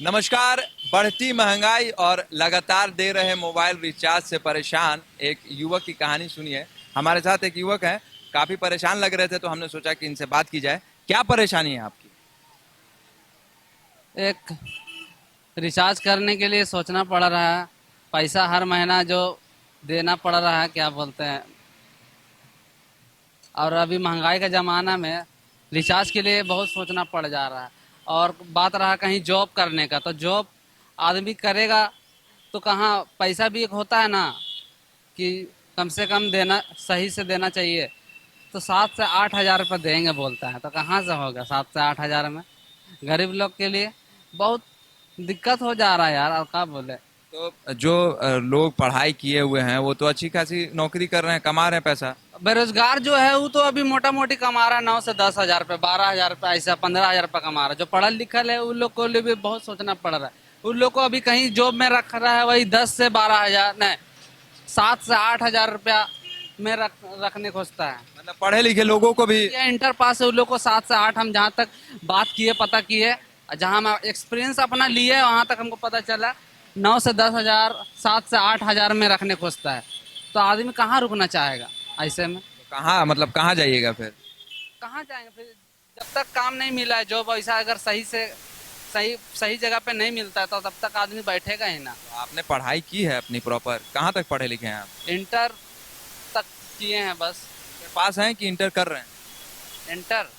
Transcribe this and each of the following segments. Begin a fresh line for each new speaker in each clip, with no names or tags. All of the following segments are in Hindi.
नमस्कार। बढ़ती महंगाई और लगातार दे रहे मोबाइल रिचार्ज से परेशान एक युवक की कहानी सुनिए। हमारे साथ एक युवक है, काफी परेशान लग रहे थे तो हमने सोचा कि इनसे बात की जाए। क्या परेशानी है आपकी?
एक रिचार्ज करने के लिए सोचना पड़ रहा है। पैसा हर महीना जो देना पड़ रहा है, क्या बोलते हैं। और अभी महंगाई का ज़माना में रिचार्ज के लिए बहुत सोचना पड़ जा रहा है। और बात रहा कहीं जॉब करने का, तो जॉब आदमी करेगा तो कहाँ पैसा भी एक होता है ना, कि कम से कम देना, सही से देना चाहिए। तो 7 से 8 हज़ार रुपये देंगे बोलता है, तो कहाँ से होगा 7 से 8 हज़ार में। गरीब लोग के लिए बहुत दिक्कत हो जा रहा है यार, और क्या बोले।
तो जो लोग पढ़ाई किए हुए हैं वो तो अच्छी खासी नौकरी कर रहे हैं, कमा रहे हैं पैसा।
बेरोजगार जो है वो तो अभी मोटा मोटी कमा रहा है 9 से 10 हज़ार रुपये, 12 हज़ार रुपये, ऐसा 15 हज़ार रुपये कमा रहा है। जो पढ़ा लिखा है उन लोग को लिए भी बहुत सोचना पड़ रहा है। उन लोग को अभी कहीं जॉब में रख रहा है, वही 10 से 12 हज़ार नहीं, 7 से 8 हज़ार रुपया में रखने खोजता है।
मतलब पढ़े लिखे लोगों को भी।
ये इंटर पास है उन लोग को 7 से 8, हम जहाँ तक बात किए, पता किए, जहाँ हम एक्सपीरियंस अपना लिए वहाँ तक हमको पता चला 9 से 10 हज़ार, 7 से 8 हज़ार में रखने खोजता है। तो आदमी कहाँ रुकना चाहेगा ऐसे में।
कहाँ, मतलब कहाँ जाइएगा फिर?
कहाँ जाएंगे फिर, जब तक काम नहीं मिला है, जॉब ऐसा अगर सही से सही सही जगह पे नहीं मिलता है तो तब तक आदमी बैठेगा ही ना।
तो आपने पढ़ाई की है अपनी प्रॉपर? कहाँ तक पढ़े लिखे हैं आप?
इंटर तक किए हैं बस।
पास हैं कि इंटर कर रहे हैं?
इंटर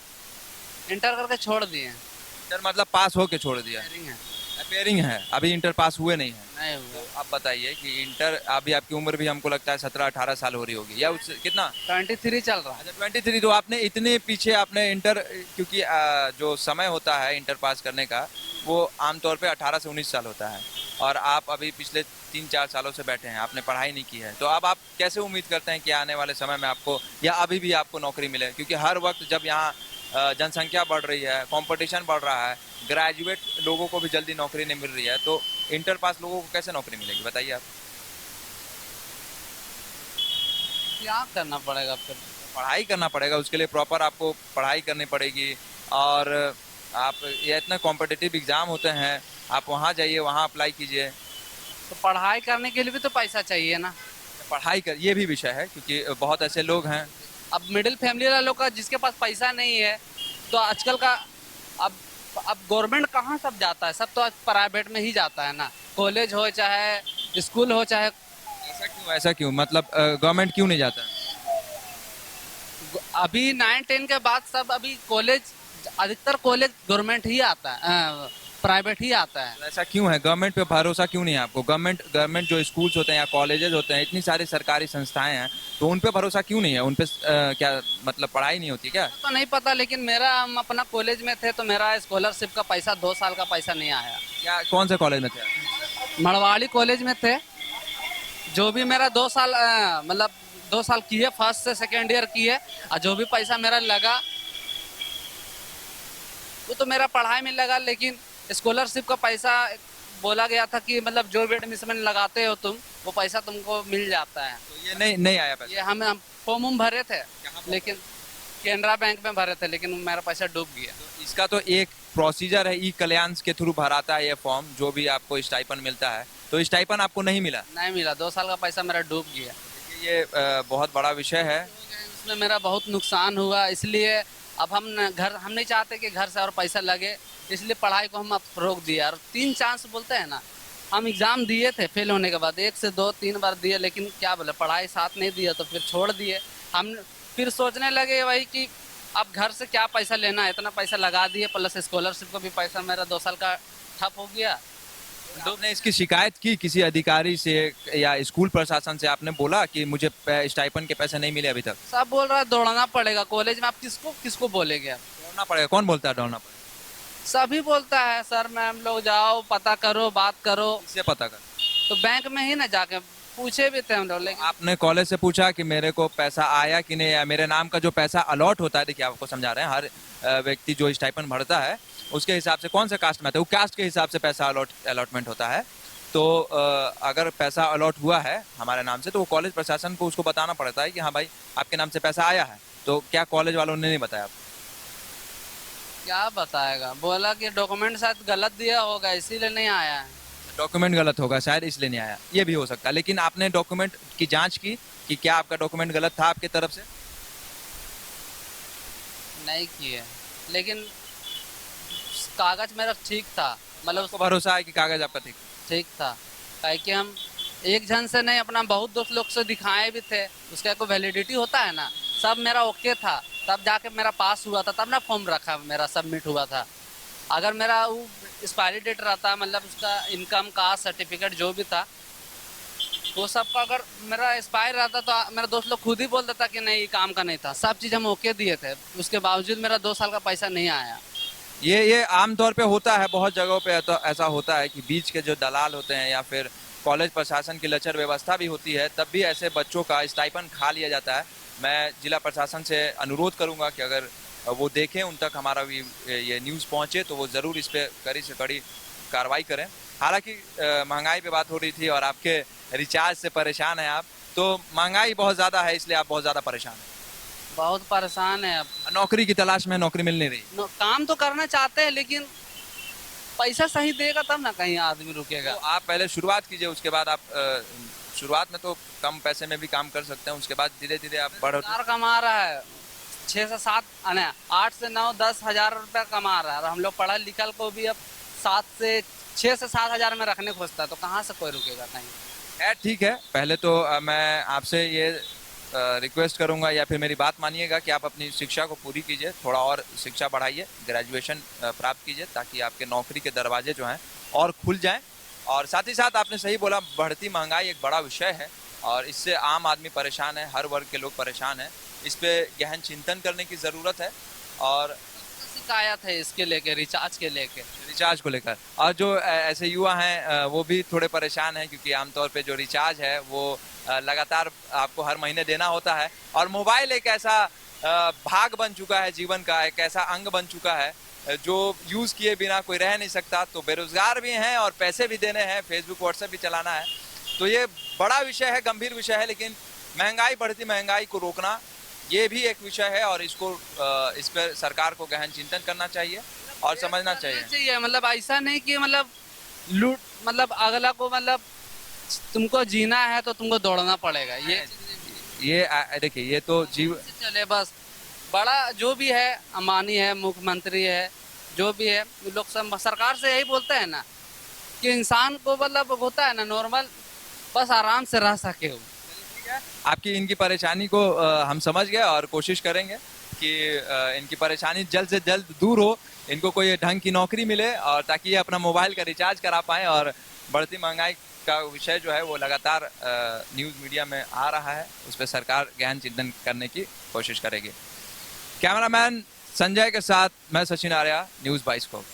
इंटर करके छोड़ दिए हैं।
इंटर मतलब पास होके छोड़ दिया?
Engineering है।
अपेयरिंग है, अभी इंटर पास हुए नहीं है।
नहीं
तो
हुआ।
आप बताइए कि इंटर, अभी आपकी उम्र भी हमको लगता है 17-18 साल हो रही होगी या उससे कितना?
23 चल रहा है।
अच्छा, 23। तो आपने इतने पीछे आपने इंटर, क्योंकि जो समय होता है इंटर पास करने का वो आमतौर पे 18 से 19 साल होता है, और आप अभी पिछले 3-4 सालों से बैठे हैं, आपने पढ़ाई नहीं की है। तो अब आप कैसे उम्मीद करते हैं कि आने वाले समय में आपको या अभी भी आपको नौकरी मिले? क्योंकि हर वक्त जब यहाँ जनसंख्या बढ़ रही है, कंपटीशन बढ़ रहा है, ग्रेजुएट लोगों को भी जल्दी नौकरी नहीं मिल रही है, तो इंटर पास लोगों को कैसे नौकरी मिलेगी, बताइए आप।
क्या करना पड़ेगा फिर।
पढ़ाई करना पड़ेगा, उसके लिए प्रॉपर आपको पढ़ाई करनी पड़ेगी। और आप, ये इतने कॉम्पिटिटिव एग्ज़ाम होते हैं, आप वहाँ जाइए, वहाँ अप्लाई कीजिए।
तो पढ़ाई करने के लिए भी तो पैसा चाहिए ना।
पढ़ाई कर, ये भी विषय है क्योंकि बहुत ऐसे लोग हैं।
अब मिडिल फैमिली वाले लोग का, जिसके पास पैसा नहीं है, तो आजकल का अब अब गवर्नमेंट कहाँ सब जाता है, सब तो आज प्राइवेट में ही जाता है ना। कॉलेज हो चाहे स्कूल हो चाहे।
ऐसा क्यों, ऐसा क्यों, मतलब गवर्नमेंट क्यों नहीं जाता है?
अभी 9-10 के बाद सब अभी कॉलेज, अधिकतर कॉलेज गवर्नमेंट ही आता है, प्राइवेट ही आता है।
तो ऐसा क्यों है, गवर्नमेंट पे भरोसा क्यों नहीं है आपको? गवर्नमेंट गवर्नमेंट जो स्कूल्स होते हैं या कॉलेजेस होते हैं, इतनी सारी सरकारी संस्थाएं हैं, तो उन पे भरोसा क्यों नहीं है? उन पे क्या मतलब पढ़ाई नहीं होती क्या?
तो नहीं पता, लेकिन मेरा, हम अपना कॉलेज में थे तो मेरा स्कॉलरशिप का पैसा 2 साल का पैसा नहीं आया।
क्या, कौन से कॉलेज में थे आप?
मड़वाड़ी कॉलेज में थे। जो भी मेरा 2 साल, मतलब 2 साल किए, फर्स्ट से सेकेंड ईयर किए, और जो भी पैसा मेरा लगा वो तो मेरा पढ़ाई में लगा। लेकिन स्कॉलरशिप का पैसा बोला गया था कि मतलब जो भी एडमिशन लगाते हो तुम, वो पैसा तुमको मिल जाता है।
तो ये नहीं नहीं आया पैसा?
ये हम फॉर्म उम भरे थे,
कहाँ पर?
लेकिन केनरा बैंक में भरे थे, लेकिन मेरा पैसा डूब गया।
तो इसका तो एक प्रोसीजर है, ई कल्याण के थ्रू भराता है ये फॉर्म, जो भी आपको स्टाइपन मिलता है। तो स्टाइपन आपको नहीं मिला?
नहीं मिला, 2 साल का पैसा मेरा डूब गया।
देखिए, ये बहुत बड़ा विषय है।
उसमें मेरा बहुत नुकसान हुआ, इसलिए अब हम नहीं चाहते कि घर से और पैसा लगे, इसलिए पढ़ाई को हम अब रोक दिया। और 3 चांस बोलते हैं ना, हम एग्ज़ाम दिए थे, फेल होने के बाद 1 से 2-3 बार दिए, लेकिन क्या बोले, पढ़ाई साथ नहीं दिया तो फिर छोड़ दिए। हम फिर सोचने लगे वही कि अब घर से क्या पैसा लेना है, इतना पैसा लगा दिए, प्लस स्कॉलरशिप का भी पैसा मेरा 2 साल का ठप हो गया।
आपने इसकी शिकायत की किसी अधिकारी से या स्कूल प्रशासन से? आपने बोला कि मुझे स्टाइपन के पैसे नहीं मिले अभी तक?
सब बोल रहा है दौड़ना पड़ेगा कॉलेज में, आप किसको किसको बोलेंगे आप।
दौड़ना पड़ेगा? कौन बोलता है दौड़ना पड़ेगा?
सभी बोलता है, सर मैम लोग जाओ, पता करो, बात करो।
किससे पता कर?
तो बैंक में ही ना जाके पूछे भी थे हम लोग, लेकिन
आपने कॉलेज से पूछा कि मेरे को पैसा आया कि नहीं आया? मेरे नाम का जो पैसा अलॉट होता है, देखिए आपको समझा रहे हैं, हर व्यक्ति जो स्टाइपन भरता है उसके हिसाब से, कौन से कास्ट में आता है वो कास्ट के हिसाब से पैसा अलॉटमेंट होता है। तो अगर पैसा अलॉट हुआ है हमारे नाम से तो वो कॉलेज प्रशासन को उसको बताना पड़ता है कि हाँ भाई आपके नाम से पैसा आया है। तो क्या कॉलेज वालों ने नहीं बताया आपको?
क्या बताएगा, बोला कि डॉक्यूमेंट शायद गलत दिया होगा इसीलिए नहीं आया है।
डॉक्यूमेंट गलत होगा शायद इसलिए नहीं आया, ये भी हो सकता है। लेकिन आपने डॉक्यूमेंट की जांच की कि क्या आपका डॉक्यूमेंट गलत था आपके तरफ से?
नहीं किए, लेकिन कागज मेरा ठीक था, मतलब
आपको भरोसा है कि कागज आपका ठीक?
ठीक था। काहे कि हम एक जन से नहीं, अपना बहुत दोस्त लोग से दिखाए भी थे, उसका कोई वैलिडिटी होता है ना, सब मेरा ओके था, तब जाके मेरा पास हुआ था, तब ना फॉर्म रखा मेरा सबमिट हुआ था। अगर मेरा वो एक्सपायरी डेट रहता, मतलब उसका इनकम का सर्टिफिकेट जो भी था वो सब का, अगर मेरा एक्सपायर रहता तो मेरा दोस्त लोग खुद ही बोल देता कि नहीं ये काम का नहीं था। सब चीज़ हम ओके दिए थे, उसके बावजूद मेरा 2 साल का पैसा नहीं आया।
ये आमतौर पे होता है, बहुत जगहों पे तो ऐसा होता है कि बीच के जो दलाल होते हैं या फिर कॉलेज प्रशासन की लचर व्यवस्था भी होती है, तब भी ऐसे बच्चों का स्टाइपेंड खा लिया जाता है। मैं जिला प्रशासन से अनुरोध करूंगा कि अगर वो देखें, उन तक हमारा भी ये न्यूज़ पहुंचे तो वो ज़रूर इस पर कड़ी से कड़ी कार्रवाई करें। हालांकि महंगाई पे बात हो रही थी और आपके रिचार्ज से परेशान हैं आप, तो महंगाई बहुत ज़्यादा है इसलिए आप बहुत ज़्यादा परेशान हैं।
बहुत परेशान है अब।
नौकरी की तलाश में नौकरी मिल नहीं रही।
काम तो करना चाहते हैं, लेकिन पैसा सही देगा तब ना कहीं आदमी रुकेगा।
तो आप पहले शुरुआत कीजिए, उसके बाद आप शुरुआत में तो कम पैसे में भी काम कर सकते हैं, उसके बाद धीरे धीरे आप बढ़ो।
रोजगार कमा रहा है 6 से 7, 8 से 9, 10 हजार रुपया कमा रहा है, और हम लोग पढ़ा लिखल को भी अब 6 से 7 हजार में रखने खोजता है, तो कहाँ से कोई रुकेगा कहीं।
खैर ठीक है, पहले तो मैं आपसे ये रिक्वेस्ट करूंगा या फिर मेरी बात मानिएगा कि आप अपनी शिक्षा को पूरी कीजिए, थोड़ा और शिक्षा बढ़ाइए, ग्रेजुएशन प्राप्त कीजिए, ताकि आपके नौकरी के दरवाजे जो हैं और खुल जाएं। और साथ ही साथ आपने सही बोला, बढ़ती महंगाई एक बड़ा विषय है और इससे आम आदमी परेशान है, हर वर्ग के लोग परेशान हैं। इस पर गहन चिंतन करने की ज़रूरत है। और
शिकायत है इसके लेके, रिचार्ज के लेके।
रिचार्ज को लेकर, और जो ऐसे युवा हैं वो भी थोड़े परेशान हैं, क्योंकि आमतौर पे जो रिचार्ज है वो लगातार आपको हर महीने देना होता है। और मोबाइल एक ऐसा भाग बन चुका है जीवन का, एक ऐसा अंग बन चुका है जो यूज़ किए बिना कोई रह नहीं सकता। तो बेरोजगार भी हैं और पैसे भी देने हैं, फेसबुक व्हाट्सएप भी चलाना है। तो ये बड़ा विषय है, गंभीर विषय है, लेकिन महंगाई, बढ़ती महंगाई को रोकना ये भी एक विषय है और इसको इस पर सरकार को गहन चिंतन करना चाहिए और समझना चाहिए।
मतलब ऐसा नहीं कि मतलब लूट, मतलब अगला को, मतलब तुमको जीना है तो तुमको दौड़ना पड़ेगा।
ये देखिए, ये तो जीव
चले बस। बड़ा जो भी है, अंबानी है, मुख्यमंत्री है, जो भी है, वो लोग सब सरकार से यही बोलते हैं ना कि इंसान को मतलब होता है ना नॉर्मल, बस आराम से रह सके हो।
आपकी इनकी परेशानी को हम समझ गए और कोशिश करेंगे कि इनकी परेशानी जल्द से जल्द दूर हो, इनको कोई ढंग की नौकरी मिले और ताकि ये अपना मोबाइल का रिचार्ज करा पाएँ। और बढ़ती महंगाई का विषय जो है वो लगातार न्यूज़ मीडिया में आ रहा है, उस पर सरकार गहन चिंतन करने की कोशिश करेगी। कैमरामैन संजय के साथ मैं सचिन आर्या, न्यूज़ 22 को।